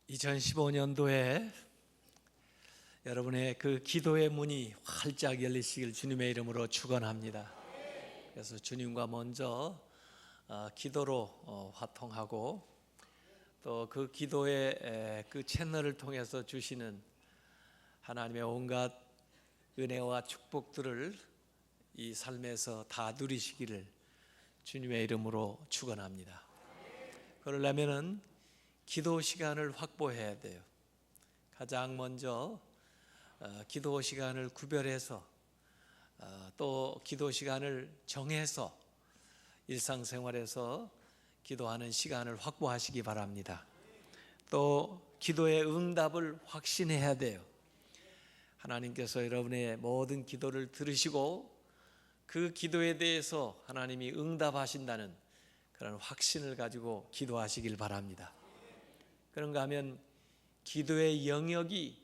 2015년도에 여러분의 그 기도의 문이 활짝 열리시길 주님의 이름으로 축원합니다. 그래서 주님과 먼저 기도로 화통하고 또 그 기도의 그 채널을 통해서 주시는 하나님의 온갖 은혜와 축복들을 이 삶에서 다 누리시기를 주님의 이름으로 축원합니다. 그러려면은 기도 시간을 확보해야 돼요. 가장 먼저 기도 시간을 구별해서 또 기도 시간을 정해서 일상생활에서 기도하는 시간을 확보하시기 바랍니다. 또 기도의 응답을 확신해야 돼요. 하나님께서 여러분의 모든 기도를 들으시고 그 기도에 대해서 하나님이 응답하신다는 그런 확신을 가지고 기도하시길 바랍니다. 그런가 하면 기도의 영역이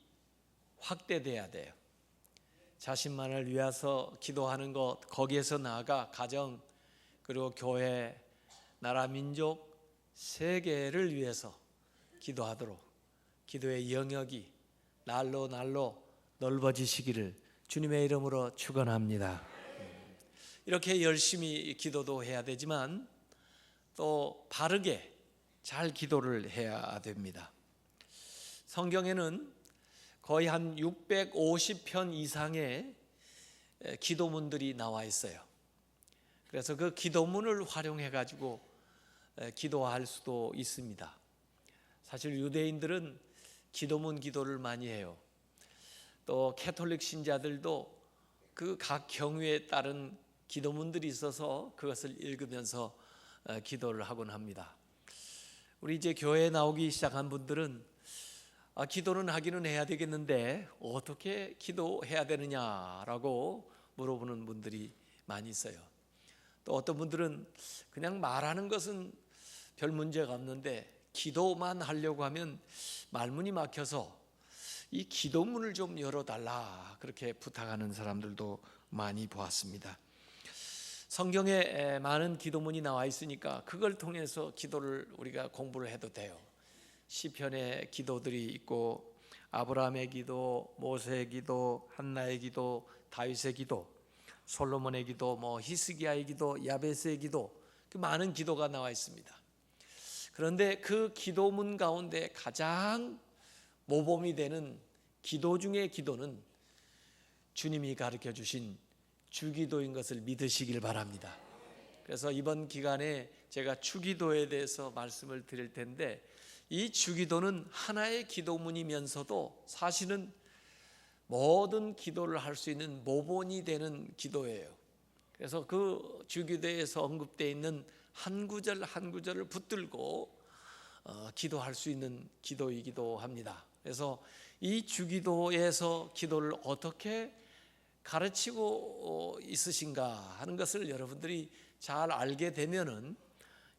확대돼야 돼요. 자신만을 위해서 기도하는 것, 거기에서 나아가 가정, 그리고 교회, 나라, 민족, 세계를 위해서 기도하도록 기도의 영역이 날로 넓어지시기를 주님의 이름으로 축원합니다. 이렇게 열심히 기도도 해야 되지만 또 바르게 잘 기도를 해야 됩니다. 성경에는 거의 한 650편 이상의 기도문들이 나와 있어요. 그래서 그 기도문을 활용해 가지고 기도할 수도 있습니다. 사실 유대인들은 기도문 기도를 많이 해요. 또 캐톨릭 신자들도 그 각 경우에 따른 기도문들이 있어서 그것을 읽으면서 기도를 하곤 합니다. 우리 이제 교회에 나오기 시작한 분들은 기도는 하기는 해야 되겠는데 어떻게 기도해야 되느냐라고 물어보는 분들이 많이 있어요. 또 어떤 분들은 그냥 말하는 것은 별 문제가 없는데 기도만 하려고 하면 말문이 막혀서 이 기도문을 좀 열어달라 그렇게 부탁하는 사람들도 많이 보았습니다. 성경에 많은 기도문이 나와 있으니까 그걸 통해서 기도를 우리가 공부를 해도 돼요. 시편의 기도들이 있고 아브라함의 기도, 모세의 기도, 한나의 기도, 다윗의 기도, 솔로몬의 기도, 히스기야의 기도, 야베스의 기도, 그 많은 기도가 나와 있습니다. 그런데 그 기도문 가운데 가장 모범이 되는 기도 중의 기도는 주님이 가르쳐 주신 주기도인 것을 믿으시길 바랍니다. 그래서 이번 기간에 제가 주기도에 대해서 말씀을 드릴 텐데 이 주기도는 하나의 기도문이면서도 사실은 모든 기도를 할 수 있는 모본이 되는 기도예요. 그래서 그 주기도에서 언급되어 있는 한 구절 한 구절을 붙들고 기도할 수 있는 기도이기도 합니다. 그래서 이 주기도에서 기도를 어떻게 가르치고 있으신가 하는 것을 여러분들이 잘 알게 되면은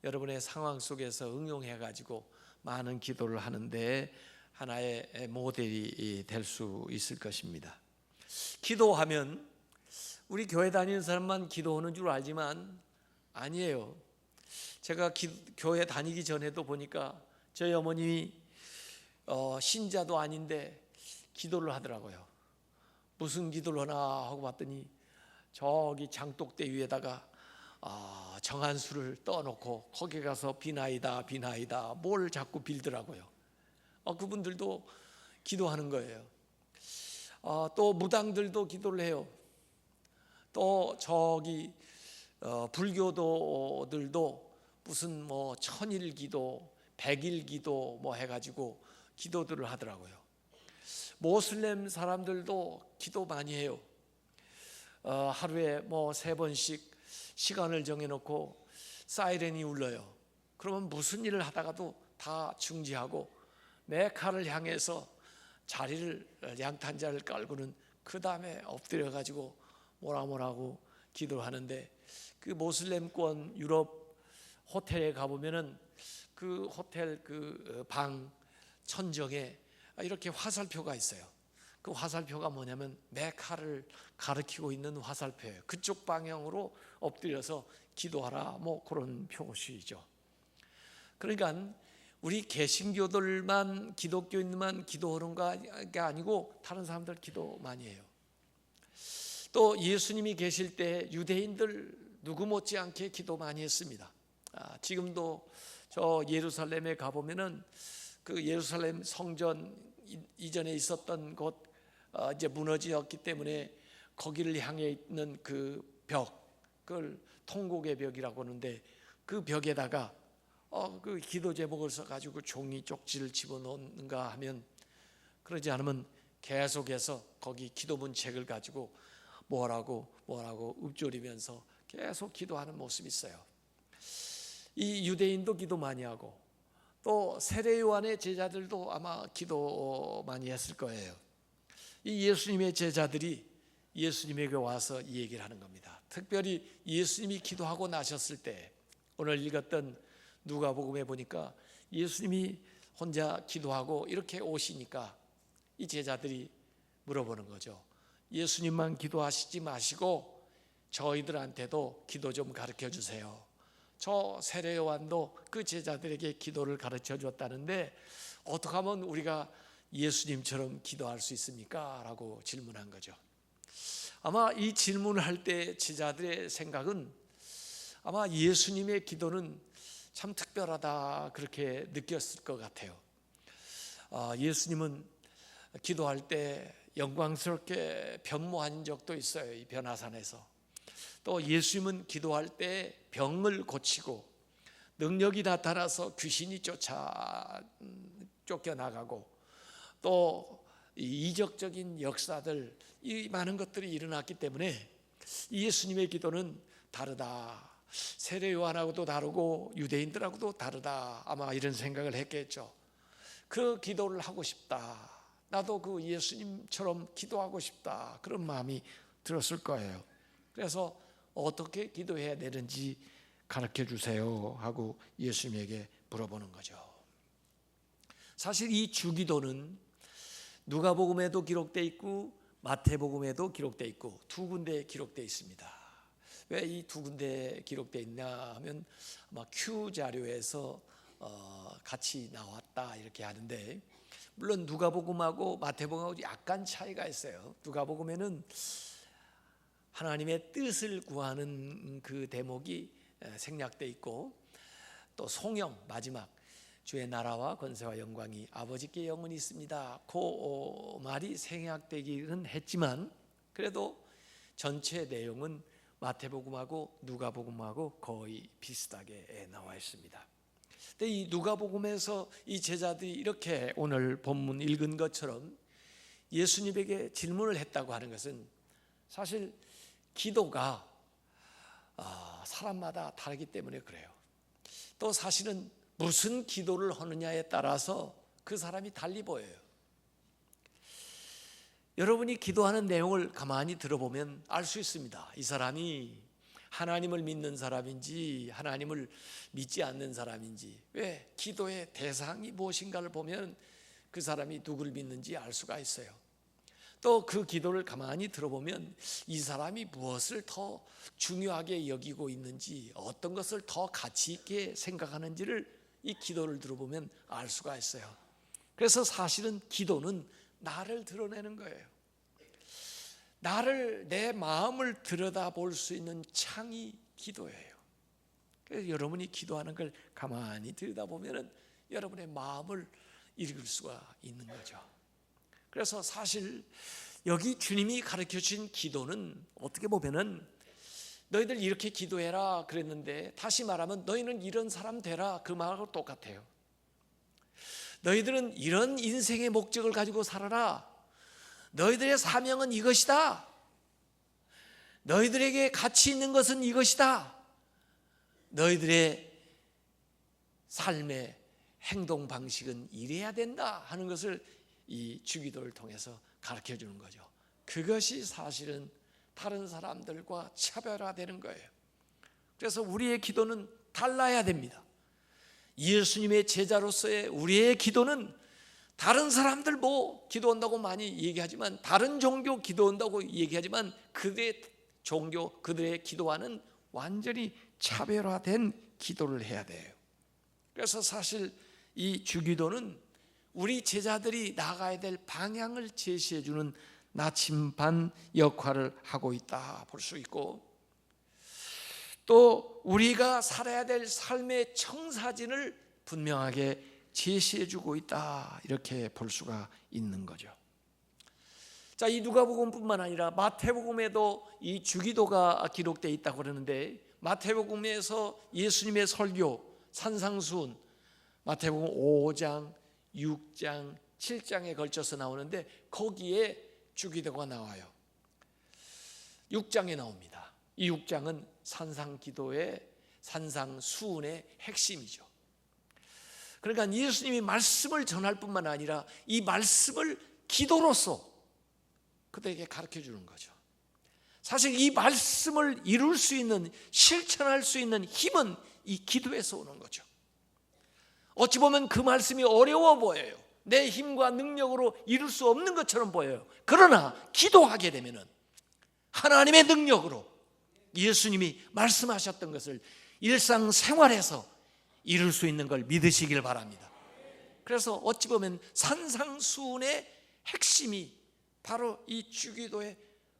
여러분의 상황 속에서 응용해 가지고 많은 기도를 하는데 하나의 모델이 될 수 있을 것입니다. 기도하면 우리 교회 다니는 사람만 기도하는 줄 알지만 아니에요. 제가 교회 다니기 전에도 보니까 저희 어머님이 신자도 아닌데 기도를 하더라고요. 무슨 기도를 하나 하고 봤더니 저기 장독대 위에다가 정한수를 떠놓고 거기 가서 비나이다 뭘 자꾸 빌더라고요. 그분들도 기도하는 거예요. 또 무당들도 기도를 해요. 또 저기 불교도들도 무슨 천일 기도, 백일 기도 해가지고 기도들을 하더라고요. 모슬렘 사람들도 기도 많이 해요. 하루에 3번씩 시간을 정해놓고 사이렌이 울려요. 그러면 무슨 일을 하다가도 다 중지하고 메카를 향해서 자리를 양탄자를 깔고는 그 다음에 엎드려 가지고 뭐라고 기도를 하는데 그 모슬렘권 유럽 호텔에 가보면은 그 호텔 그 방 천정에 이렇게 화살표가 있어요. 그 화살표가 뭐냐면 메카를 가리키고 있는 화살표예요. 그쪽 방향으로 엎드려서 기도하라 그런 표시죠. 그러니까 우리 개신교들만 기독교인만 기도하는 게 아니고 다른 사람들 기도 많이 해요. 또 예수님이 계실 때 유대인들 누구 못지않게 기도 많이 했습니다. 지금도 저 예루살렘에 가보면은 그 예루살렘 성전 이전에 있었던 곳 이제 무너졌기 때문에 거기를 향해 있는 그 벽, 그걸 통곡의 벽이라고 하는데 그 벽에다가 그 기도 제목을 써가지고 종이 쪽지를 집어넣는가 하면, 그러지 않으면 계속해서 거기 기도문 책을 가지고 뭐라고 읊조리면서 계속 기도하는 모습이 있어요. 이 유대인도 기도 많이 하고 또 세례 요한의 제자들도 아마 기도 많이 했을 거예요. 이 예수님의 제자들이 예수님에게 와서 이 얘기를 하는 겁니다. 특별히 예수님이 기도하고 나셨을 때, 오늘 읽었던 누가복음에 보니까 예수님이 혼자 기도하고 이렇게 오시니까 이 제자들이 물어보는 거죠. 예수님만 기도하시지 마시고 저희들한테도 기도 좀 가르쳐 주세요. 저 세례 요한도 그 제자들에게 기도를 가르쳐 줬다는데 어떻게 하면 우리가 예수님처럼 기도할 수 있습니까? 라고 질문한 거죠. 아마 이 질문을 할 때 제자들의 생각은 아마 예수님의 기도는 참 특별하다 그렇게 느꼈을 것 같아요. 예수님은 기도할 때 영광스럽게 변모한 적도 있어요. 이 변화산에서. 또 예수님은 기도할 때 병을 고치고 능력이 나타나서 귀신이 쫓겨나가고 또 이적적인 역사들, 이 많은 것들이 일어났기 때문에 예수님의 기도는 다르다. 세례 요한하고도 다르고 유대인들하고도 다르다. 아마 이런 생각을 했겠죠. 그 기도를 하고 싶다. 나도 그 예수님처럼 기도하고 싶다. 그런 마음이 들었을 거예요. 그래서 어떻게 기도해야 되는지 가르쳐 주세요 하고 예수님에게 물어보는 거죠. 사실 이 주기도는 누가복음에도 기록되어 있고 마태복음에도 기록되어 있고 두 군데에 기록되어 있습니다. 왜 이 두 군데에 기록되어 있냐 하면 아마 Q 자료에서 같이 나왔다 이렇게 하는데, 물론 누가복음하고 마태복음하고 약간 차이가 있어요. 누가복음에는 하나님의 뜻을 구하는 그 대목이 생략되어 있고, 또 송영 마지막 주의 나라와 권세와 영광이 아버지께 영원히 있습니다. 그 말이 생략되기는 했지만 그래도 전체 내용은 마태복음하고 누가복음하고 거의 비슷하게 나와 있습니다. 근데 이 누가복음에서 이 제자들이 이렇게 오늘 본문 읽은 것처럼 예수님에게 질문을 했다고 하는 것은 사실 기도가 사람마다 다르기 때문에 그래요. 또 사실은 무슨 기도를 하느냐에 따라서 그 사람이 달리 보여요. 여러분이 기도하는 내용을 가만히 들어보면 알 수 있습니다. 이 사람이 하나님을 믿는 사람인지 하나님을 믿지 않는 사람인지, 왜 기도의 대상이 무엇인가를 보면 그 사람이 누구를 믿는지 알 수가 있어요. 또 그 기도를 가만히 들어보면 이 사람이 무엇을 더 중요하게 여기고 있는지, 어떤 것을 더 가치 있게 생각하는지를 이 기도를 들어보면 알 수가 있어요. 그래서 사실은 기도는 나를 드러내는 거예요. 내 마음을 들여다볼 수 있는 창이 기도예요. 그래서 여러분이 기도하는 걸 가만히 들여다보면 여러분의 마음을 읽을 수가 있는 거죠. 그래서 사실 여기 주님이 가르쳐 주신 기도는 어떻게 보면은 너희들 이렇게 기도해라 그랬는데, 다시 말하면 너희는 이런 사람 되라 그 말하고 똑같아요. 너희들은 이런 인생의 목적을 가지고 살아라. 너희들의 사명은 이것이다. 너희들에게 가치 있는 것은 이것이다. 너희들의 삶의 행동 방식은 이래야 된다 하는 것을 이 주기도를 통해서 가르쳐 주는 거죠. 그것이 사실은 다른 사람들과 차별화되는 거예요. 그래서 우리의 기도는 달라야 됩니다. 예수님의 제자로서의 우리의 기도는 다른 사람들 뭐 기도한다고 많이 얘기하지만, 다른 종교 기도한다고 얘기하지만 그들의 종교, 그들의 기도와는 완전히 차별화된 기도를 해야 돼요. 그래서 사실 이 주기도는 우리 제자들이 나가야 될 방향을 제시해 주는 나침반 역할을 하고 있다 볼 수 있고, 또 우리가 살아야 될 삶의 청사진을 분명하게 제시해 주고 있다, 이렇게 볼 수가 있는 거죠. 자, 이 누가복음뿐만 아니라 마태복음에도 이 주기도가 기록되어 있다고 그러는데, 마태복음에서 예수님의 설교 산상수훈, 마태복음 5장, 6장, 7장에 걸쳐서 나오는데 거기에 주기도가 나와요. 6장에 나옵니다. 이 6장은 산상기도의 산상수훈의 핵심이죠. 그러니까 예수님이 말씀을 전할 뿐만 아니라 이 말씀을 기도로서 그들에게 가르쳐 주는 거죠. 사실 이 말씀을 이룰 수 있는, 실천할 수 있는 힘은 이 기도에서 오는 거죠. 어찌 보면 그 말씀이 어려워 보여요. 내 힘과 능력으로 이룰 수 없는 것처럼 보여요. 그러나 기도하게 되면은 하나님의 능력으로 예수님이 말씀하셨던 것을 일상생활에서 이룰 수 있는 걸 믿으시길 바랍니다. 그래서 어찌 보면 산상수훈의 핵심이 바로 이 주기도에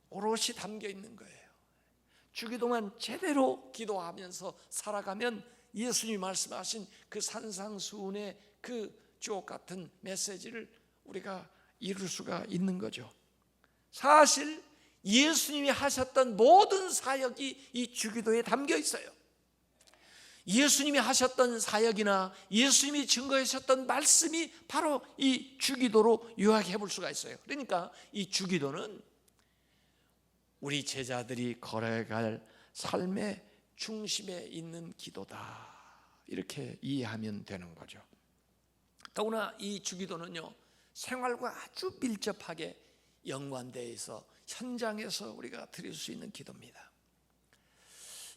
오롯이 담겨 있는 거예요. 주기도만 제대로 기도하면서 살아가면 예수님이 말씀하신 그 산상수훈의 그 주옥 같은 메시지를 우리가 이룰 수가 있는 거죠. 사실 예수님이 하셨던 모든 사역이 이 주기도에 담겨 있어요. 예수님이 하셨던 사역이나 예수님이 증거하셨던 말씀이 바로 이 주기도로 요약해 볼 수가 있어요. 그러니까 이 주기도는 우리 제자들이 걸어갈 삶의 중심에 있는 기도다, 이렇게 이해하면 되는 거죠. 더구나 이 주기도는요, 생활과 아주 밀접하게 연관되어 있어 현장에서 우리가 드릴 수 있는 기도입니다.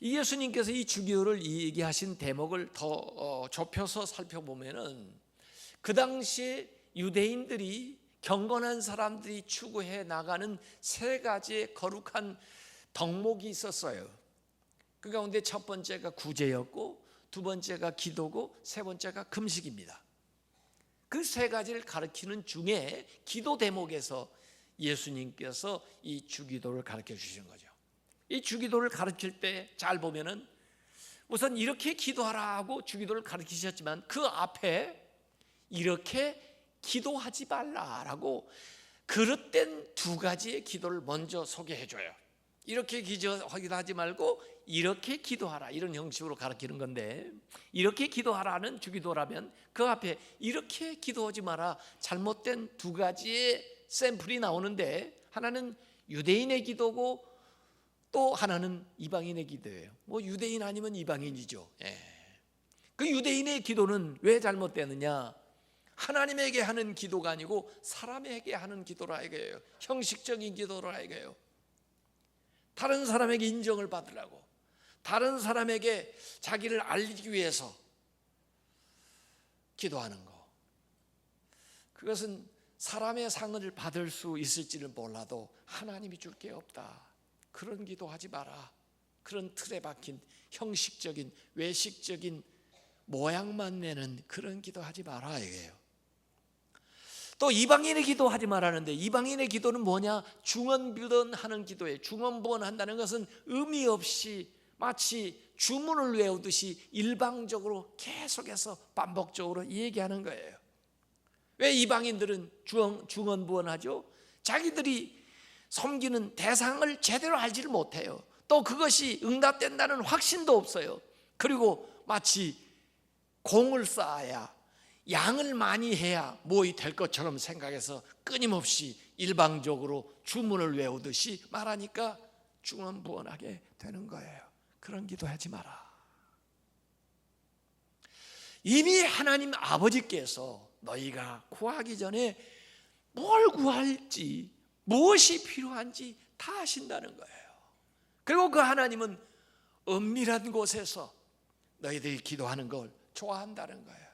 이 예수님께서 이 주기도를 얘기하신 대목을 더 좁혀서 살펴보면은, 그 당시에 유대인들이, 경건한 사람들이 추구해 나가는 세 가지의 거룩한 덕목이 있었어요. 그 가운데 첫 번째가 구제였고, 두 번째가 기도고, 세 번째가 금식입니다. 그 세 가지를 가르치는 중에 기도 대목에서 예수님께서 이 주기도를 가르쳐 주신 거죠. 이 주기도를 가르칠 때 잘 보면은 우선 이렇게 기도하라 하고 주기도를 가르치셨지만 그 앞에 이렇게 기도하지 말라라고 그릇된 두 가지의 기도를 먼저 소개해 줘요. 이렇게 기도하지 말고 이렇게 기도하라, 이런 형식으로 가르치는 건데, 이렇게 기도하라는 주기도라면 그 앞에 이렇게 기도하지 마라, 잘못된 두 가지의 샘플이 나오는데, 하나는 유대인의 기도고 또 하나는 이방인의 기도예요. 뭐 유대인 아니면 이방인이죠. 그 유대인의 기도는 왜 잘못되느냐? 하나님에게 하는 기도가 아니고 사람에게 하는 기도라 이거예요. 형식적인 기도라 이거예요. 다른 사람에게 인정을 받으려고, 다른 사람에게 자기를 알리기 위해서 기도하는 거, 그것은 사람의 상을 받을 수 있을지는 몰라도 하나님이 줄 게 없다, 그런 기도하지 마라. 그런 틀에 박힌 형식적인 외식적인 모양만 내는 그런 기도하지 마라 이거예요. 또 이방인의 기도하지 말라는데, 이방인의 기도는 뭐냐? 중언부언하는 기도예요. 중언부언한다는 것은 의미 없이 마치 주문을 외우듯이 일방적으로 계속해서 반복적으로 얘기하는 거예요. 왜 이방인들은 중언부언하죠? 자기들이 섬기는 대상을 제대로 알지를 못해요. 또 그것이 응답된다는 확신도 없어요. 그리고 마치 공을 쌓아야, 양을 많이 해야 뭐이 될 것처럼 생각해서 끊임없이 일방적으로 주문을 외우듯이 말하니까 중언부언하게 되는 거예요. 그런 기도하지 마라. 이미 하나님 아버지께서 너희가 구하기 전에 뭘 구할지, 무엇이 필요한지 다 아신다는 거예요. 그리고 그 하나님은 은밀한 곳에서 너희들이 기도하는 걸 좋아한다는 거예요.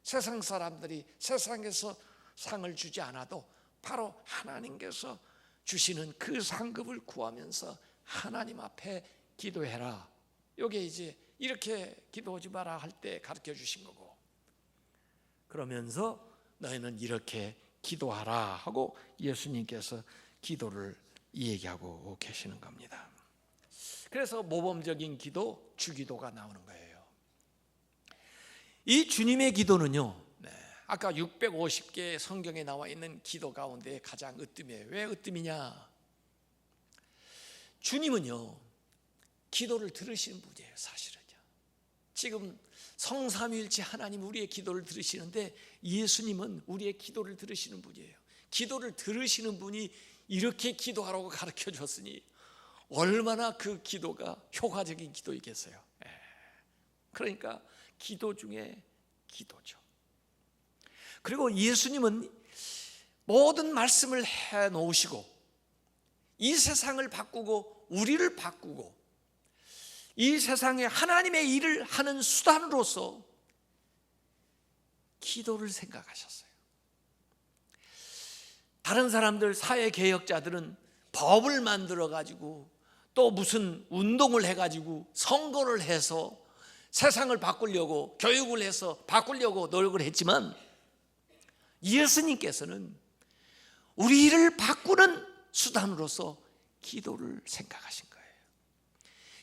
세상 사람들이 세상에서 상을 주지 않아도 바로 하나님께서 주시는 그 상급을 구하면서 하나님 앞에 기도해라. 이게 이제 이렇게 기도하지 마라 할 때 가르쳐 주신 거고, 그러면서 너희는 이렇게 기도하라 하고 예수님께서 기도를 얘기하고 계시는 겁니다. 그래서 모범적인 기도, 주기도가 나오는 거예요. 이 주님의 기도는요, 아까 650개 성경에 나와 있는 기도 가운데 가장 으뜸이에요. 왜 으뜸이냐? 주님은요, 기도를 들으시는 분이에요. 사실은요. 지금 성삼위일체 하나님 우리의 기도를 들으시는데, 예수님은 우리의 기도를 들으시는 분이에요. 기도를 들으시는 분이 이렇게 기도하라고 가르쳐 줬으니 얼마나 그 기도가 효과적인 기도이겠어요. 그러니까 기도 중에 기도죠. 그리고 예수님은 모든 말씀을 해 놓으시고 이 세상을 바꾸고 우리를 바꾸고 이 세상에 하나님의 일을 하는 수단으로서 기도를 생각하셨어요. 다른 사람들, 사회개혁자들은 법을 만들어 가지고 또 무슨 운동을 해가지고 선거를 해서 세상을 바꾸려고, 교육을 해서 바꾸려고 노력을 했지만, 예수님께서는 우리를 바꾸는 수단으로서 기도를 생각하신 거예요.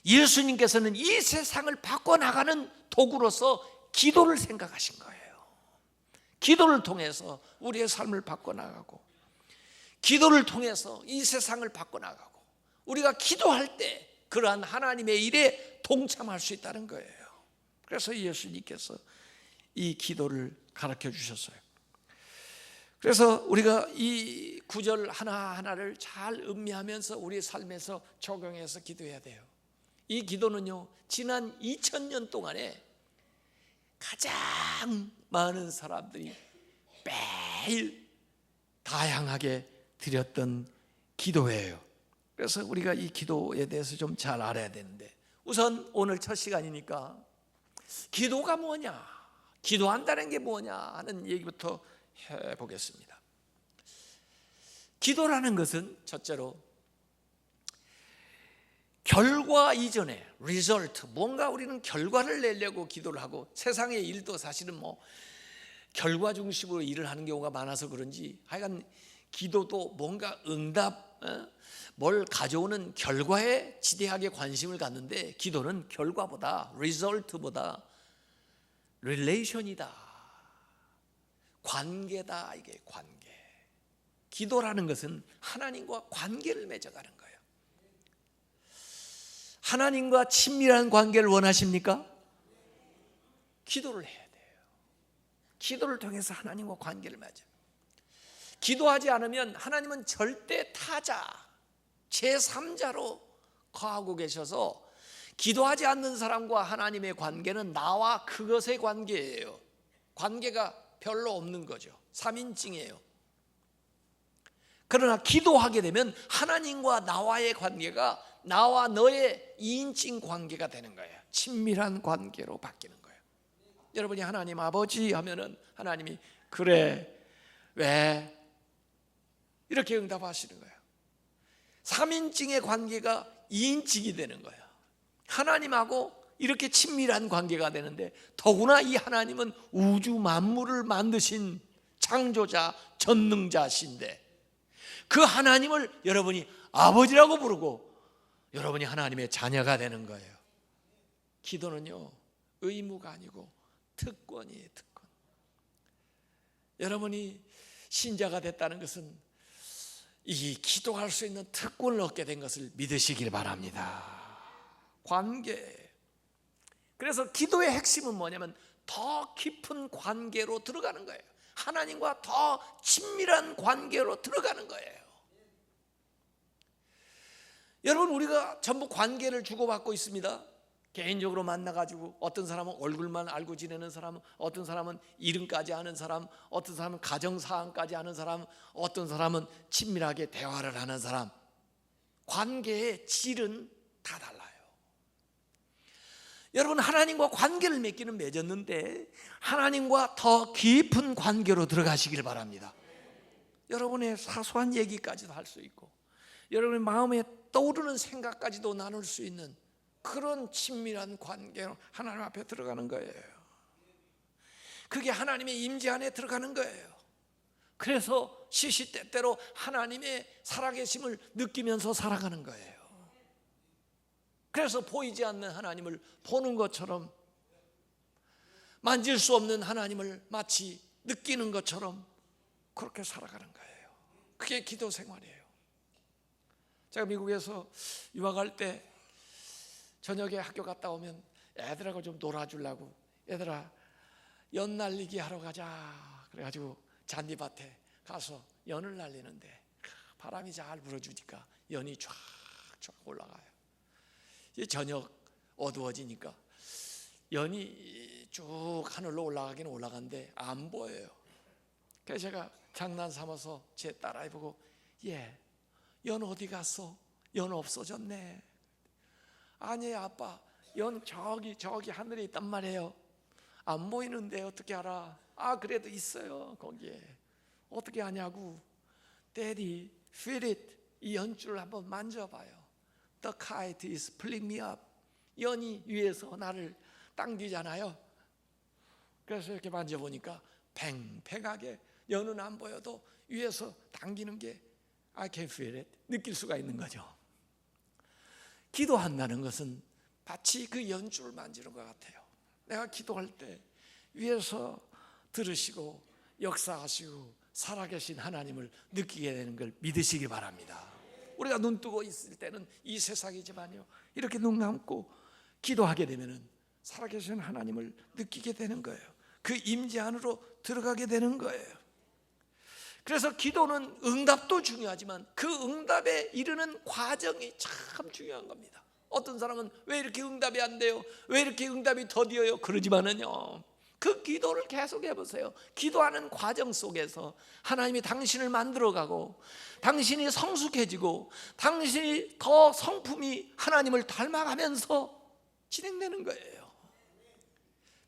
예수님께서는 이 세상을 바꿔나가는 도구로서 기도를 생각하신 거예요. 기도를 통해서 우리의 삶을 바꿔나가고, 기도를 통해서 이 세상을 바꿔나가고, 우리가 기도할 때 그러한 하나님의 일에 동참할 수 있다는 거예요. 그래서 예수님께서 이 기도를 가르쳐 주셨어요. 그래서 우리가 이 구절 하나하나를 잘 음미하면서 우리의 삶에서 적용해서 기도해야 돼요. 이 기도는요, 지난 2000년 동안에 가장 많은 사람들이 매일 다양하게 드렸던 기도예요. 그래서 우리가 이 기도에 대해서 좀 잘 알아야 되는데, 우선 오늘 첫 시간이니까 기도가 뭐냐, 기도한다는 게 뭐냐 하는 얘기부터 해보겠습니다. 기도라는 것은 첫째로 결과 이전에 result, 뭔가 우리는 결과를 내려고 기도를 하고, 세상의 일도 사실은 뭐 결과 중심으로 일을 하는 경우가 많아서 그런지 하여간 기도도 뭔가 응답, 뭘 가져오는 결과에 지대하게 관심을 갖는데, 기도는 결과보다, result보다 relation이다, 관계다. 이게 관계. 기도라는 것은 하나님과 관계를 맺어가는 거예요. 하나님과 친밀한 관계를 원하십니까? 기도를 해야 돼요. 기도를 통해서 하나님과 관계를 맺어요. 기도하지 않으면 하나님은 절대 타자, 제3자로 거하고 계셔서, 기도하지 않는 사람과 하나님의 관계는 나와 그것의 관계예요. 관계가 별로 없는 거죠. 3인칭이에요. 그러나 기도하게 되면 하나님과 나와의 관계가 나와 너의 2인칭 관계가 되는 거예요. 친밀한 관계로 바뀌는 거예요. 여러분이 하나님 아버지 하면은 하나님이 그래, 왜? 이렇게 응답하시는 거예요. 3인칭의 관계가 2인칭이 되는 거예요. 하나님하고 이렇게 친밀한 관계가 되는데, 더구나 이 하나님은 우주 만물을 만드신 창조자, 전능자신데, 그 하나님을 여러분이 아버지라고 부르고 여러분이 하나님의 자녀가 되는 거예요. 기도는요, 의무가 아니고 특권이에요. 특권. 여러분이 신자가 됐다는 것은 이 기도할 수 있는 특권을 얻게 된 것을 믿으시길 바랍니다. 관계. 그래서 기도의 핵심은 뭐냐면 더 깊은 관계로 들어가는 거예요. 하나님과 더 친밀한 관계로 들어가는 거예요. 여러분, 우리가 전부 관계를 주고받고 있습니다. 개인적으로 만나가지고, 어떤 사람은 얼굴만 알고 지내는 사람, 어떤 사람은 이름까지 아는 사람, 어떤 사람은 가정사항까지 아는 사람, 어떤 사람은 친밀하게 대화를 하는 사람. 관계의 질은 다 달라요. 여러분, 하나님과 관계를 맺었는데 하나님과 더 깊은 관계로 들어가시길 바랍니다. 여러분의 사소한 얘기까지도 할 수 있고, 여러분의 마음에 떠오르는 생각까지도 나눌 수 있는 그런 친밀한 관계로 하나님 앞에 들어가는 거예요. 그게 하나님의 임재 안에 들어가는 거예요. 그래서 시시때때로 하나님의 살아계심을 느끼면서 살아가는 거예요. 그래서 보이지 않는 하나님을 보는 것처럼, 만질 수 없는 하나님을 마치 느끼는 것처럼 그렇게 살아가는 거예요. 그게 기도 생활이에요. 제가 미국에서 유학할 때 저녁에 학교 갔다 오면 애들하고 좀 놀아주려고, 얘들아 연 날리기 하러 가자 그래가지고 잔디밭에 가서 연을 날리는데 바람이 잘 불어주니까 연이 쫙쫙 올라가요. 이제 저녁 어두워지니까 연이 쭉 하늘로 올라가긴 올라가는데 안 보여요. 그래서 제가 장난 삼아서 제 딸아이 보고, 얘 연 어디 갔어? 연 없어졌네. 아니에요 아빠, 연 저기 하늘에 있단 말이에요. 안 보이는데 어떻게 알아? 아 그래도 있어요 거기에. 어떻게 아냐고. Daddy, feel it. 이 연줄을 한번 만져봐요. The kite is pulling me up. 연이 위에서 나를 당기잖아요. 그래서 이렇게 만져보니까 팽팽하게, 연은 안 보여도 위에서 당기는 게 I can feel it. 느낄 수가 있는 거죠. 기도한다는 것은 마치 그 연줄을 만지는 것 같아요. 내가 기도할 때 위에서 들으시고 역사하시고 살아계신 하나님을 느끼게 되는 걸 믿으시기 바랍니다. 우리가 눈 뜨고 있을 때는 이 세상이지만요, 이렇게 눈 감고 기도하게 되면 살아계신 하나님을 느끼게 되는 거예요. 그 임재 안으로 들어가게 되는 거예요. 그래서 기도는 응답도 중요하지만 그 응답에 이르는 과정이 참 중요한 겁니다. 어떤 사람은 왜 이렇게 응답이 안 돼요? 왜 이렇게 응답이 더디어요? 그러지만은요, 그 기도를 계속 해보세요. 기도하는 과정 속에서 하나님이 당신을 만들어가고, 당신이 성숙해지고, 당신이 더 성품이 하나님을 닮아가면서 진행되는 거예요.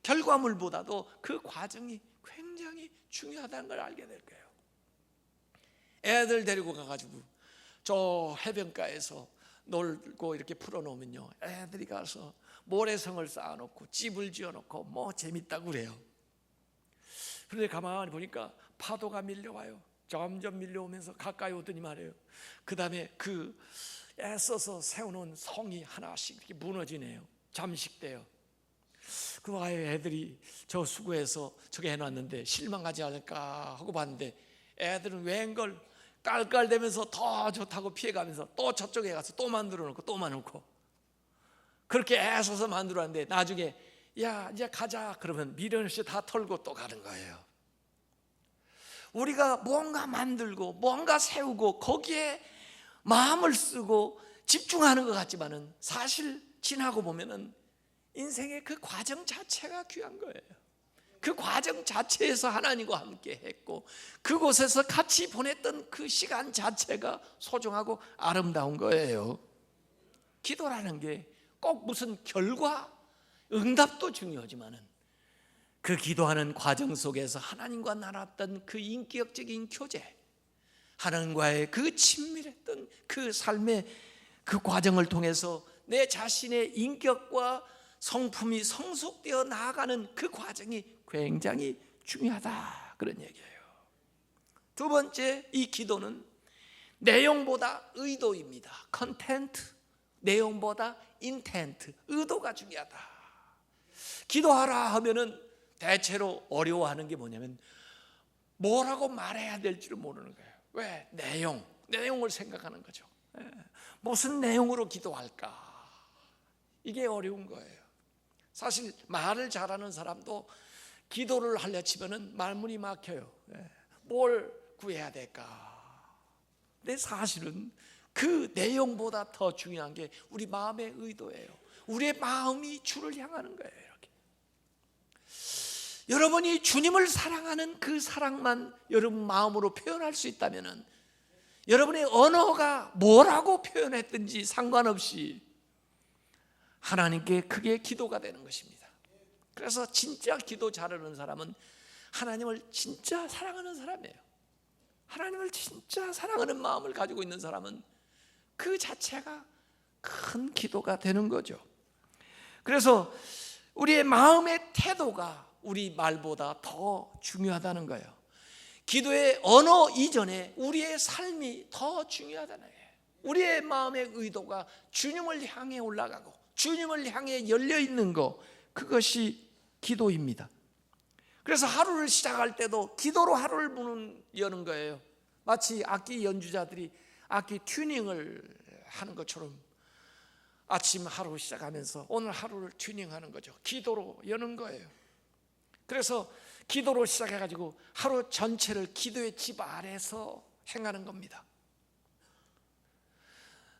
결과물보다도 그 과정이 굉장히 중요하다는 걸 알게 될 거예요. 애들 데리고 가가지고 저 해변가에서 놀고 이렇게 풀어놓으면요, 애들이 가서 모래성을 쌓아놓고 집을 지어놓고 뭐 재밌다고 그래요. 그런데 가만히 보니까 파도가 밀려와요. 점점 밀려오면서 가까이 오더니 말이에요, 그 다음에 그 애써서 세워놓은 성이 하나씩 이렇게 무너지네요. 잠식돼요. 그 아이 애들이 저 수고해서 저게 해놨는데 실망하지 않을까 하고 봤는데, 애들은 웬걸 깔깔대면서 더 좋다고 피해가면서 또 저쪽에 가서 또 만들어 놓고 또 만들고, 그렇게 애써서 만들었는데 나중에 야 이제 가자 그러면 미련없이 다 털고 또 가는 거예요. 우리가 뭔가 만들고 뭔가 세우고 거기에 마음을 쓰고 집중하는 것 같지만은 사실 지나고 보면은 인생의 그 과정 자체가 귀한 거예요. 그 과정 자체에서 하나님과 함께 했고, 그곳에서 같이 보냈던 그 시간 자체가 소중하고 아름다운 거예요. 기도라는 게 꼭 무슨 결과, 응답도 중요하지만은 그 기도하는 과정 속에서 하나님과 나눴던 그 인격적인 교제, 하나님과의 그 친밀했던 그 삶의 그 과정을 통해서 내 자신의 인격과 성품이 성숙되어 나아가는 그 과정이 굉장히 중요하다, 그런 얘기예요. 두 번째, 이 기도는 내용보다 의도입니다. 컨텐트, 내용보다 인텐트, 의도가 중요하다. 기도하라 하면은 대체로 어려워하는 게 뭐냐면 뭐라고 말해야 될지를 모르는 거예요. 왜? 내용을 생각하는 거죠. 무슨 내용으로 기도할까? 이게 어려운 거예요. 사실 말을 잘하는 사람도 기도를 하려 치면은 말문이 막혀요. 뭘 구해야 될까? 근데 사실은 그 내용보다 더 중요한 게 우리 마음의 의도예요. 우리의 마음이 주를 향하는 거예요. 이렇게. 여러분이 주님을 사랑하는 그 사랑만 여러분 마음으로 표현할 수 있다면은 여러분의 언어가 뭐라고 표현했든지 상관없이 하나님께 그게 기도가 되는 것입니다. 그래서 진짜 기도 잘하는 사람은 하나님을 진짜 사랑하는 사람이에요. 하나님을 진짜 사랑하는 마음을 가지고 있는 사람은 그 자체가 큰 기도가 되는 거죠. 그래서 우리의 마음의 태도가 우리 말보다 더 중요하다는 거예요. 기도의 언어 이전에 우리의 삶이 더 중요하다는 거예요. 우리의 마음의 의도가 주님을 향해 올라가고 주님을 향해 열려 있는 거, 그것이 기도입니다. 그래서 하루를 시작할 때도 기도로 하루를 여는 거예요. 마치 악기 연주자들이 악기 튜닝을 하는 것처럼 아침 하루 시작하면서 오늘 하루를 튜닝하는 거죠. 기도로 여는 거예요. 그래서 기도로 시작해가지고 하루 전체를 기도의 집 아래서 행하는 겁니다.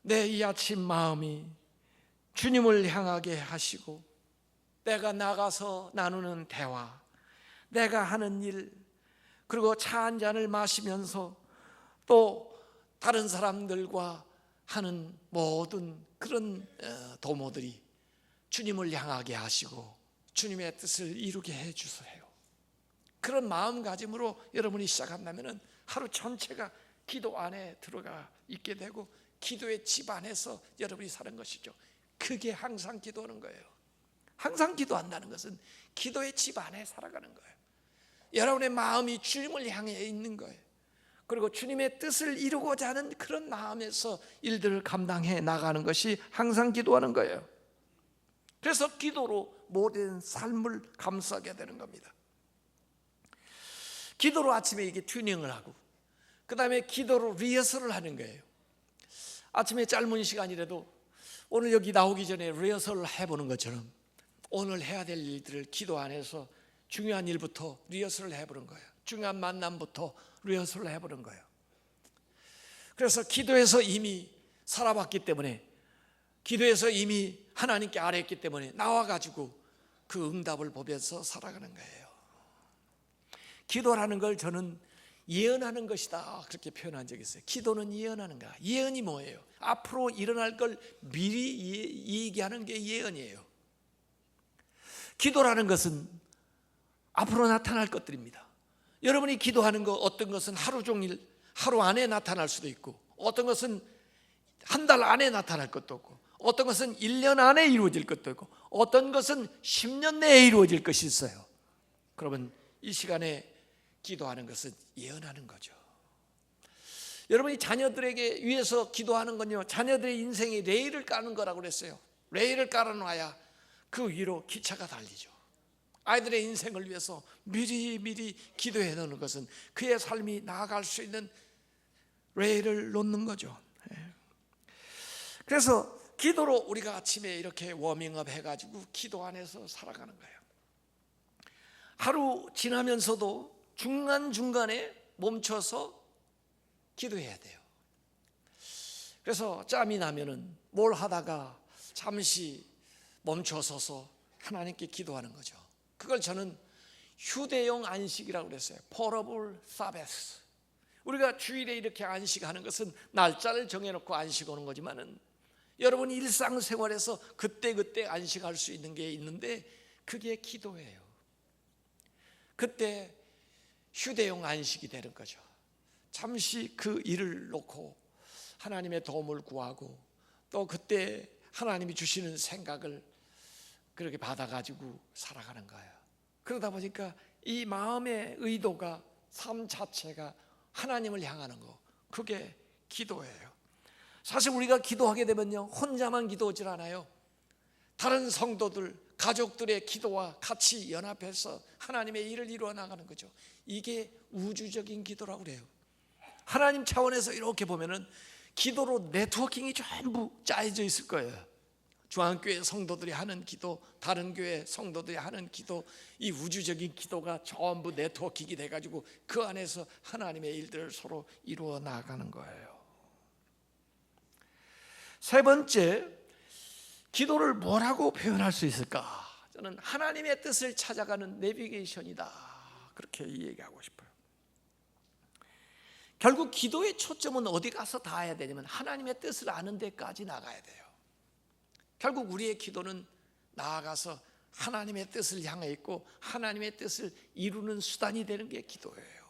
내 이 아침 마음이 주님을 향하게 하시고, 내가 나가서 나누는 대화, 내가 하는 일, 그리고 차 한 잔을 마시면서 또 다른 사람들과 하는 모든 그런 도모들이 주님을 향하게 하시고 주님의 뜻을 이루게 해주세요. 그런 마음가짐으로 여러분이 시작한다면 하루 전체가 기도 안에 들어가 있게 되고 기도의 집 안에서 여러분이 사는 것이죠. 그게 항상 기도하는 거예요. 항상 기도한다는 것은 기도의 집 안에 살아가는 거예요. 여러분의 마음이 주님을 향해 있는 거예요. 그리고 주님의 뜻을 이루고자 하는 그런 마음에서 일들을 감당해 나가는 것이 항상 기도하는 거예요. 그래서 기도로 모든 삶을 감싸게 되는 겁니다. 기도로 아침에 이게 튜닝을 하고, 그 다음에 기도로 리허설을 하는 거예요. 아침에 짧은 시간이라도 오늘 여기 나오기 전에 리허설을 해보는 것처럼 오늘 해야 될 일들을 기도 안에서 중요한 일부터 리허설을 해보는 거예요. 중요한 만남부터 리허설을 해보는 거예요. 그래서 기도에서 이미 살아봤기 때문에, 기도에서 이미 하나님께 아뢰었기 때문에 나와가지고 그 응답을 보면서 살아가는 거예요. 기도라는 걸 저는 예언하는 것이다, 그렇게 표현한 적이 있어요. 기도는 예언하는 거야. 예언이 뭐예요? 앞으로 일어날 걸 미리 얘기하는 게 예언이에요. 기도라는 것은 앞으로 나타날 것들입니다. 여러분이 기도하는 거, 어떤 것은 하루 종일, 하루 안에 나타날 수도 있고, 어떤 것은 한 달 안에 나타날 것도 없고, 어떤 것은 1년 안에 이루어질 것도 있고, 어떤 것은 10년 내에 이루어질 것이 있어요. 그러면 이 시간에 기도하는 것은 예언하는 거죠. 여러분이 자녀들에게 위해서 기도하는 건요, 자녀들의 인생에 레일을 까는 거라고 그랬어요. 레일을 깔아놔야 그 위로 기차가 달리죠. 아이들의 인생을 위해서 미리 기도해 놓는 것은 그의 삶이 나아갈 수 있는 레일을 놓는 거죠. 그래서 기도로 우리가 아침에 이렇게 워밍업 해가지고 기도 안에서 살아가는 거예요. 하루 지나면서도 중간중간에 멈춰서 기도해야 돼요. 그래서 짬이 나면은 뭘 하다가 잠시 멈춰서서 하나님께 기도하는 거죠. 그걸 저는 휴대용 안식이라고 그랬어요. Portable Sabbath. 우리가 주일에 이렇게 안식하는 것은 날짜를 정해놓고 안식하는 거지만은, 여러분이 일상생활에서 그때 안식할 수 있는 게 있는데 그게 기도예요. 그때 휴대용 안식이 되는 거죠. 잠시 그 일을 놓고 하나님의 도움을 구하고, 또 그때 하나님이 주시는 생각을 그렇게 받아가지고 살아가는 거예요. 그러다 보니까 이 마음의 의도가, 삶 자체가 하나님을 향하는 거, 그게 기도예요. 사실 우리가 기도하게 되면요, 혼자만 기도하질 않아요. 다른 성도들, 가족들의 기도와 같이 연합해서 하나님의 일을 이루어 나가는 거죠. 이게 우주적인 기도라고 그래요. 하나님 차원에서 이렇게 보면은 기도로 네트워킹이 전부 짜여져 있을 거예요. 중앙교회 성도들이 하는 기도, 다른 교회 성도들이 하는 기도, 이 우주적인 기도가 전부 네트워킹이 돼가지고 그 안에서 하나님의 일들을 서로 이루어 나가는 거예요. 세 번째, 기도를 뭐라고 표현할 수 있을까? 저는 하나님의 뜻을 찾아가는 내비게이션이다, 그렇게 얘기하고 싶어요. 결국 기도의 초점은 어디 가서 닿아야 되냐면 하나님의 뜻을 아는 데까지 나가야 돼요. 결국 우리의 기도는 나아가서 하나님의 뜻을 향해 있고 하나님의 뜻을 이루는 수단이 되는 게 기도예요.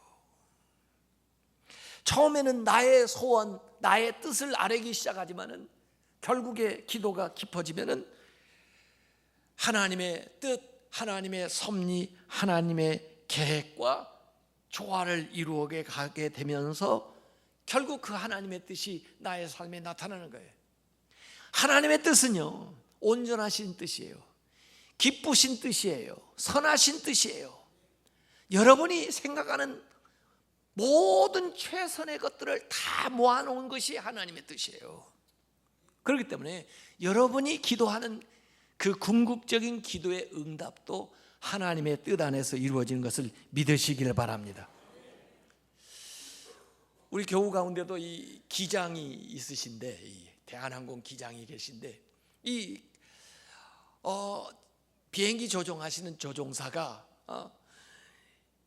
처음에는 나의 소원, 나의 뜻을 아뢰기 시작하지만은 결국에 기도가 깊어지면은 하나님의 뜻, 하나님의 섭리, 하나님의 계획과 조화를 이루어게 가게 되면서 결국 그 하나님의 뜻이 나의 삶에 나타나는 거예요. 하나님의 뜻은요, 온전하신 뜻이에요. 기쁘신 뜻이에요. 선하신 뜻이에요. 여러분이 생각하는 모든 최선의 것들을 다 모아놓은 것이 하나님의 뜻이에요. 그렇기 때문에 여러분이 기도하는 그 궁극적인 기도의 응답도 하나님의 뜻 안에서 이루어지는 것을 믿으시길 바랍니다. 우리 교우 가운데도 이 기장이 있으신데, 이 대한항공 기장이 계신데, 이 비행기 조종하시는 조종사가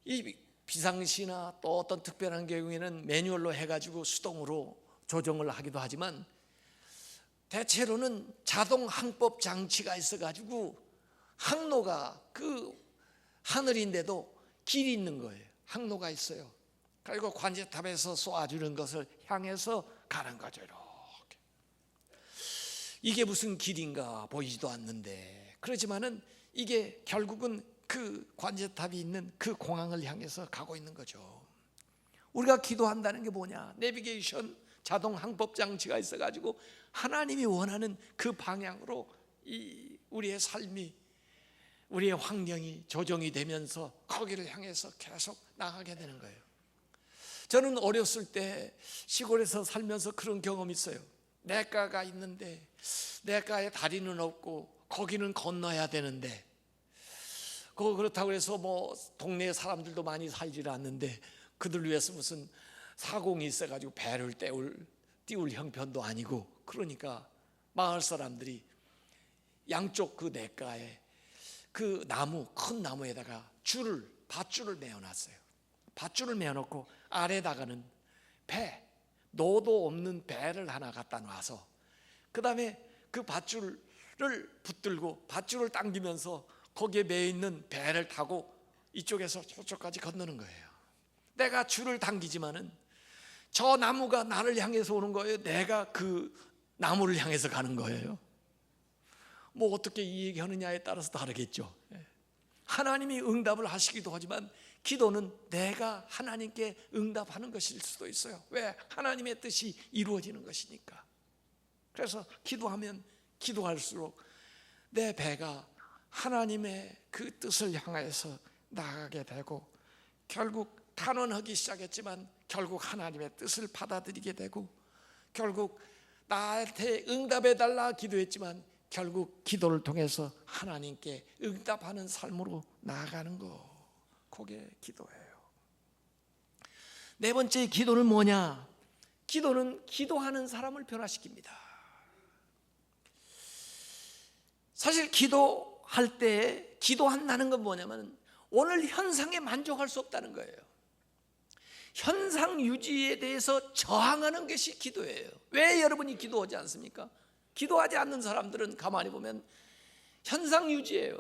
이 비상시나 또 어떤 특별한 경우에는 매뉴얼로 해가지고 수동으로 조정을 하기도 하지만, 대체로는 자동 항법 장치가 있어가지고 항로가 그 하늘인데도 길이 있는 거예요. 항로가 있어요. 그리고 관제탑에서 쏘아주는 것을 향해서 가는 거죠. 이렇게. 이게 무슨 길인가 보이지도 않는데, 그렇지만은 이게 결국은 그 관제탑이 있는 그 공항을 향해서 가고 있는 거죠. 우리가 기도한다는 게 뭐냐? 내비게이션 자동 항법 장치가 있어가지고 하나님이 원하는 그 방향으로 이 우리의 삶이, 우리의 환경이 조정이 되면서 거기를 향해서 계속 나가게 되는 거예요. 저는 어렸을 때 시골에서 살면서 그런 경험이 있어요. 냇가가 있는데 냇가에 다리는 없고 거기는 건너야 되는데, 그렇다고 해서 뭐 동네 사람들도 많이 살질 않는데 그들 위해서 무슨 사공이 있어가지고 배를 띄울 형편도 아니고, 그러니까 마을 사람들이 양쪽 그 냇가에 그 큰 나무에다가 밧줄을 메어놨어요. 밧줄을 메어놓고 아래다가는 노도 없는 배를 하나 갖다 놔서 그 다음에 그 밧줄을 붙들고 밧줄을 당기면서 거기에 매여 있는 배를 타고 이쪽에서 저쪽까지 건너는 거예요. 내가 줄을 당기지만은 저 나무가 나를 향해서 오는 거예요. 내가 그 나무를 향해서 가는 거예요. 뭐 어떻게 이 얘기하느냐에 따라서 다르겠죠. 하나님이 응답을 하시기도 하지만 기도는 내가 하나님께 응답하는 것일 수도 있어요. 왜? 하나님의 뜻이 이루어지는 것이니까. 그래서 기도하면 기도할수록 내 배가 하나님의 그 뜻을 향해서 나가게 되고, 결국 탄원하기 시작했지만 결국 하나님의 뜻을 받아들이게 되고, 결국 나한테 응답해 달라 기도했지만 결국 기도를 통해서 하나님께 응답하는 삶으로 나아가는 거, 그게 기도예요. 네 번째 기도는 뭐냐? 기도는 기도하는 사람을 변화시킵니다. 사실 기도할 때 기도한다는 건 뭐냐면 오늘 현상에 만족할 수 없다는 거예요. 현상 유지에 대해서 저항하는 것이 기도예요. 왜 여러분이 기도하지 않습니까? 기도하지 않는 사람들은 가만히 보면 현상 유지예요.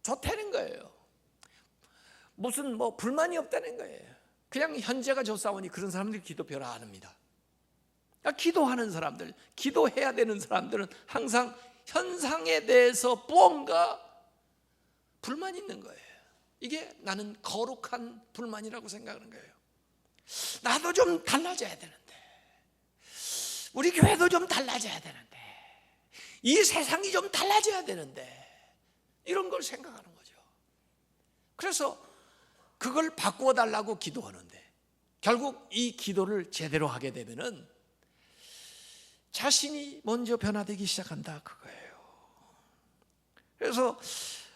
좋다는 거예요. 무슨 불만이 없다는 거예요. 그냥 현재가 좋사오니 그런 사람들이 기도 별로 안 합니다. 그러니까 기도하는 사람들, 기도해야 되는 사람들은 항상 현상에 대해서 뭔가 불만이 있는 거예요. 이게 나는 거룩한 불만이라고 생각하는 거예요. 나도 좀 달라져야 되는데, 우리 교회도 좀 달라져야 되는데, 이 세상이 좀 달라져야 되는데, 이런 걸 생각하는 거죠. 그래서 그걸 바꾸어 달라고 기도하는데, 결국 이 기도를 제대로 하게 되면은 자신이 먼저 변화되기 시작한다, 그거예요. 그래서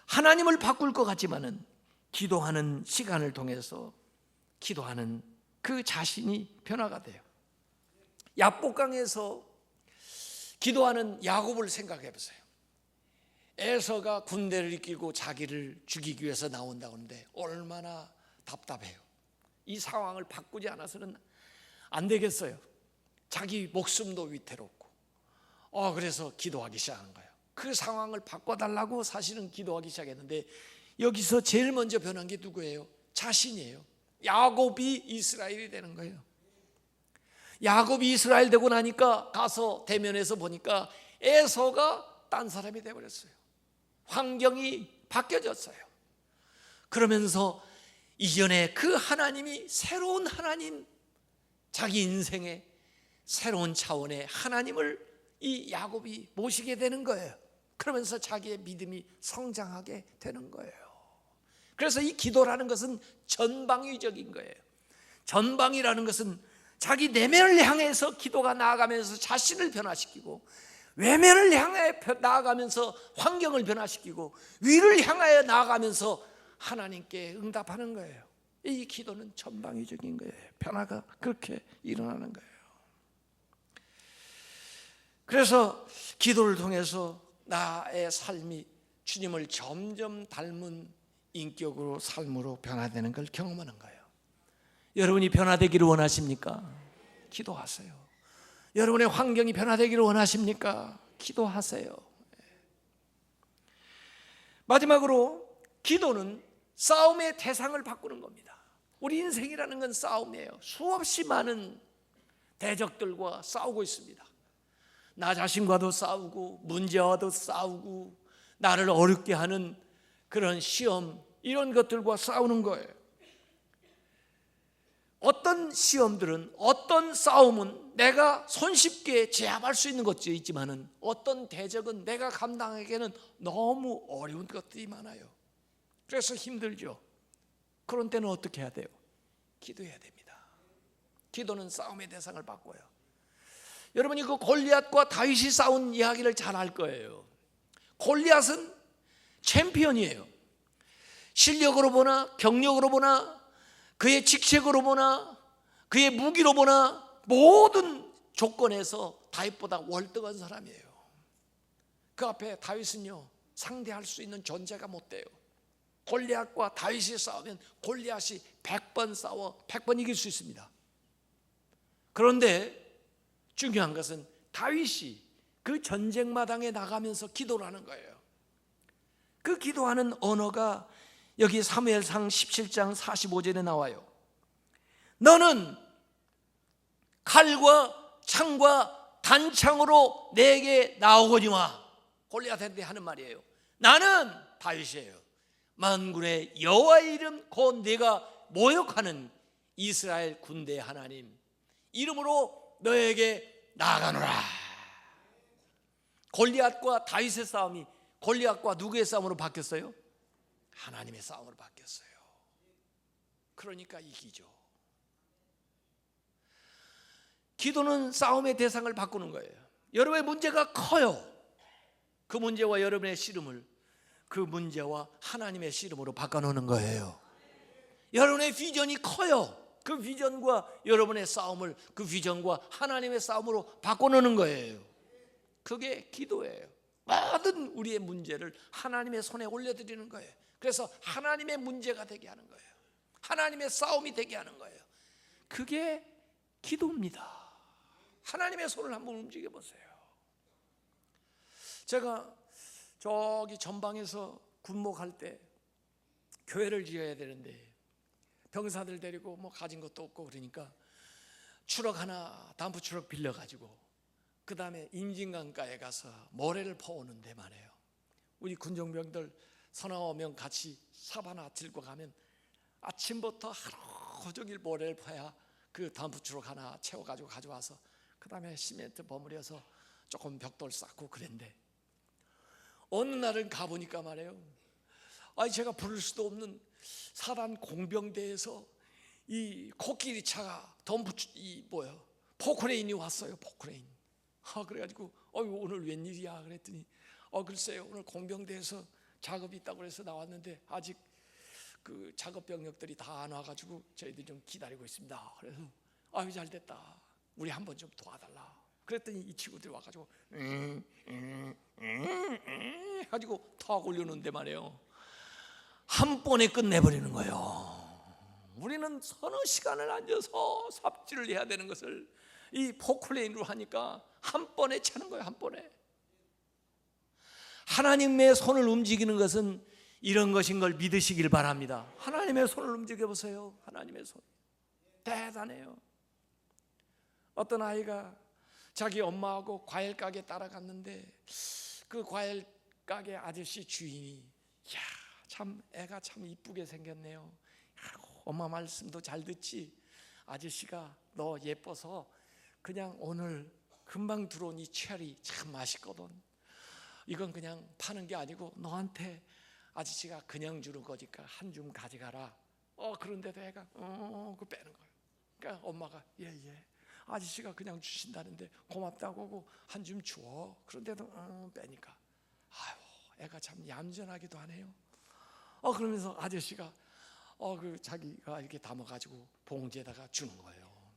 하나님을 바꿀 것 같지만은 기도하는 시간을 통해서 기도하는 그 자신이 변화가 돼요. 야복강에서 기도하는 야곱을 생각해 보세요. 에서가 군대를 이끌고 자기를 죽이기 위해서 나온다고 하는데 얼마나 답답해요. 이 상황을 바꾸지 않아서는 안 되겠어요. 자기 목숨도 위태롭고. 그래서 기도하기 시작한 거예요. 그 상황을 바꿔달라고 사실은 기도하기 시작했는데, 여기서 제일 먼저 변한 게 누구예요? 자신이에요. 야곱이 이스라엘이 되는 거예요. 야곱이 이스라엘 되고 나니까 가서 대면에서 보니까 에서가 딴 사람이 되어버렸어요. 환경이 바뀌어졌어요. 그러면서 이전에 그 하나님이 새로운 하나님, 자기 인생의 새로운 차원의 하나님을 이 야곱이 모시게 되는 거예요. 그러면서 자기의 믿음이 성장하게 되는 거예요. 그래서 이 기도라는 것은 전방위적인 거예요. 전방이라는 것은 자기 내면을 향해서 기도가 나아가면서 자신을 변화시키고, 외면을 향해 나아가면서 환경을 변화시키고, 위를 향하여 나아가면서 하나님께 응답하는 거예요. 이 기도는 전방위적인 거예요. 변화가 그렇게 일어나는 거예요. 그래서 기도를 통해서 나의 삶이 주님을 점점 닮은 인격으로, 삶으로 변화되는 걸 경험하는 거예요. 여러분이 변화되기를 원하십니까? 기도하세요. 여러분의 환경이 변화되기를 원하십니까? 기도하세요. 마지막으로 기도는 싸움의 대상을 바꾸는 겁니다. 우리 인생이라는 건 싸움이에요. 수없이 많은 대적들과 싸우고 있습니다. 나 자신과도 싸우고, 문제와도 싸우고, 나를 어렵게 하는 그런 시험, 이런 것들과 싸우는 거예요. 어떤 시험들은, 어떤 싸움은 내가 손쉽게 제압할 수 있는 것도 있지만은, 어떤 대적은 내가 감당하기에는 너무 어려운 것들이 많아요. 그래서 힘들죠. 그런 때는 어떻게 해야 돼요? 기도해야 됩니다. 기도는 싸움의 대상을 바꿔요. 여러분이 그 골리앗과 다윗이 싸운 이야기를 잘 알 거예요. 골리앗은 챔피언이에요. 실력으로 보나, 경력으로 보나, 그의 직책으로 보나, 그의 무기로 보나, 모든 조건에서 다윗보다 월등한 사람이에요. 그 앞에 다윗은요, 상대할 수 있는 존재가 못 돼요. 골리앗과 다윗이 싸우면 골리앗이 100번 싸워 100번 이길 수 있습니다. 그런데 중요한 것은 다윗이 그 전쟁마당에 나가면서 기도를 하는 거예요. 그 기도하는 언어가 여기 사무엘상 17장 45절에 나와요. 너는 칼과 창과 단창으로 내게 나오거니와. 골리앗한테 하는 말이에요. 나는 다윗이에요. 만군의 여호와의 이름 곧 내가 모욕하는 이스라엘 군대 하나님 이름으로 너에게 나아가노라. 골리앗과 다윗의 싸움이 골리앗과 누구의 싸움으로 바뀌었어요? 하나님의 싸움으로 바뀌었어요. 그러니까 이기죠. 기도는 싸움의 대상을 바꾸는 거예요. 여러분의 문제가 커요. 그 문제와 여러분의 씨름을 그 문제와 하나님의 씨름으로 바꿔놓는 거예요. 여러분의 비전이 커요. 그 비전과 여러분의 싸움을 그 비전과 하나님의 싸움으로 바꿔놓는 거예요. 그게 기도예요. 모든 우리의 문제를 하나님의 손에 올려드리는 거예요. 그래서 하나님의 문제가 되게 하는 거예요. 하나님의 싸움이 되게 하는 거예요. 그게 기도입니다. 하나님의 손을 한번 움직여 보세요. 제가 저기 전방에서 군목할 때 교회를 지어야 되는데 병사들 데리고 뭐 가진 것도 없고 그러니까 추럭 하나 담프 추럭 빌려가지고 그 다음에 임진강가에 가서 모래를 퍼오는데 말이에요. 우리 군정병들 서너 명 같이 삽 하나 들고 가면 아침부터 하루 종일 모래를 퍼야 그 담프 추럭 하나 채워가지고 가져와서 그 다음에 시멘트 버무려서 조금 벽돌 쌓고 그랬는데 어느 날은 가보니까 말이에요. 제가 부를 수도 없는 사단 공병대에서 이 코끼리 차가 포크레인이 왔어요. 포크레인. 그래가지고 오늘 웬일이야 그랬더니 글쎄요 오늘 공병대에서 작업이 있다고 그래서 나왔는데 아직 그 작업 병력들이 다 안 와가지고 저희들이 좀 기다리고 있습니다. 그래서 잘됐다. 우리 한번 좀 도와달라. 그랬더니 이 친구들이 와가지고 가지고 턱 올려놓는데 말이에요. 한 번에 끝내버리는 거예요. 우리는 서너 시간을 앉아서 삽질을 해야 되는 것을 이 포크레인으로 하니까 한 번에 차는 거예요. 한 번에. 하나님의 손을 움직이는 것은 이런 것인 걸 믿으시길 바랍니다. 하나님의 손을 움직여 보세요. 하나님의 손 대단해요. 어떤 아이가 자기 엄마하고 과일 가게 따라갔는데 그 과일 가게 아저씨 주인이 참 애가 참 이쁘게 생겼네요. 아이고, 엄마 말씀도 잘 듣지. 아저씨가 너 예뻐서 그냥 오늘 금방 들어온 이 체리 참 맛있거든. 이건 그냥 파는 게 아니고 너한테 아저씨가 그냥 주는 거니까 한 줌 가져가라. 그런데도 애가 그 빼는 거예요. 그러니까 엄마가 예 아저씨가 그냥 주신다는데 고맙다고 하고 한 줌 주워. 그런데도 빼니까 아유, 애가 참 얌전하기도 하네요. 그러면서 아저씨가 자기가 이렇게 담아가지고 봉지에다가 주는 거예요.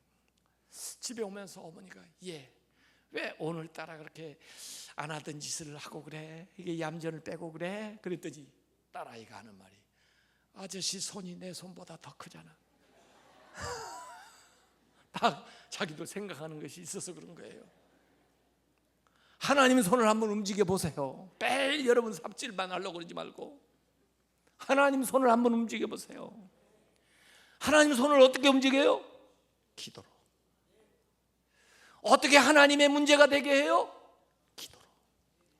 집에 오면서 어머니가 왜 오늘따라 그렇게 안 하던 짓을 하고 그래? 이게 얌전을 빼고 그래? 그랬더니 딸아이가 하는 말이 아저씨 손이 내 손보다 더 크잖아. 딱 자기도 생각하는 것이 있어서 그런 거예요. 하나님 손을 한번 움직여 보세요. 매일 여러분 삽질만 하려고 그러지 말고 하나님 손을 한번 움직여 보세요. 하나님 손을 어떻게 움직여요? 기도로. 어떻게 하나님의 문제가 되게 해요? 기도로.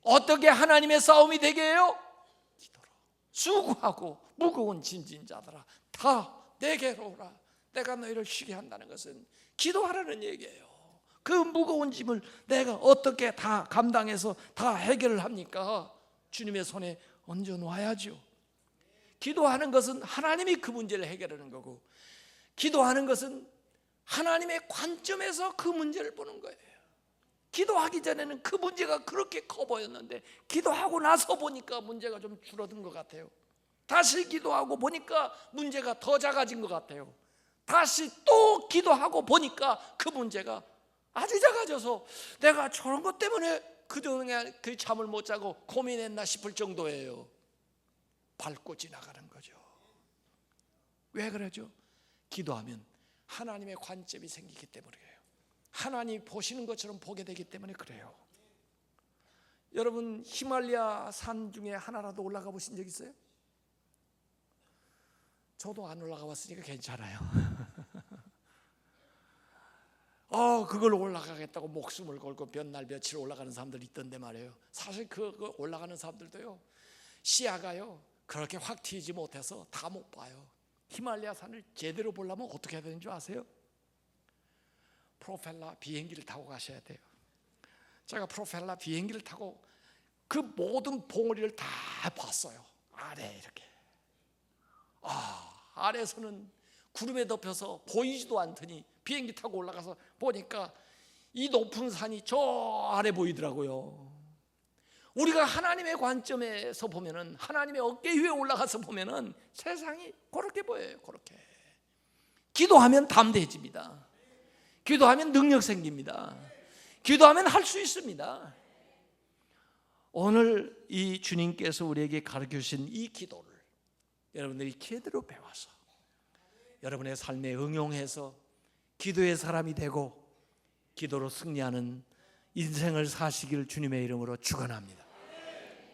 어떻게 하나님의 싸움이 되게 해요? 기도로. 수고하고 무거운 짐진 자들아 다 내게로 오라. 내가 너희를 쉬게 한다는 것은 기도하라는 얘기예요. 그 무거운 짐을 내가 어떻게 다 감당해서 다 해결을 합니까? 주님의 손에 얹어 놓아야죠. 기도하는 것은 하나님이 그 문제를 해결하는 거고, 기도하는 것은 하나님의 관점에서 그 문제를 보는 거예요. 기도하기 전에는 그 문제가 그렇게 커 보였는데 기도하고 나서 보니까 문제가 좀 줄어든 것 같아요. 다시 기도하고 보니까 문제가 더 작아진 것 같아요. 다시 또 기도하고 보니까 그 문제가 아주 작아져서 내가 저런 것 때문에 그동안 그 잠을 못 자고 고민했나 싶을 정도예요. 밟고 지나가는 거죠. 왜 그러죠? 기도하면 하나님의 관점이 생기기 때문에 그래요. 하나님이 보시는 것처럼 보게 되기 때문에 그래요. 여러분 히말라야 산 중에 하나라도 올라가 보신 적 있어요? 저도 안 올라가 봤으니까 괜찮아요. 그걸 올라가겠다고 목숨을 걸고 몇 날 며칠 올라가는 사람들이 있던데 말이에요. 사실 그 올라가는 사람들도요, 시야가요 그렇게 확 트이지 못해서 다 못 봐요. 히말라야 산을 제대로 보려면 어떻게 해야 되는 줄 아세요? 프로펠러 비행기를 타고 가셔야 돼요. 제가 프로펠러 비행기를 타고 그 모든 봉우리를 다 봤어요. 아래 이렇게. 아래에서는 구름에 덮여서 보이지도 않더니 비행기 타고 올라가서 보니까 이 높은 산이 저 아래 보이더라고요. 우리가 하나님의 관점에서 보면은, 하나님의 어깨 위에 올라가서 보면은 세상이 그렇게 보여요. 그렇게. 기도하면 담대해집니다. 기도하면 능력 생깁니다. 기도하면 할 수 있습니다. 오늘 이 주님께서 우리에게 가르쳐 주신 이 기도를 여러분들이 제대로 배워서 여러분의 삶에 응용해서 기도의 사람이 되고 기도로 승리하는 인생을 사시길 주님의 이름으로 축원합니다.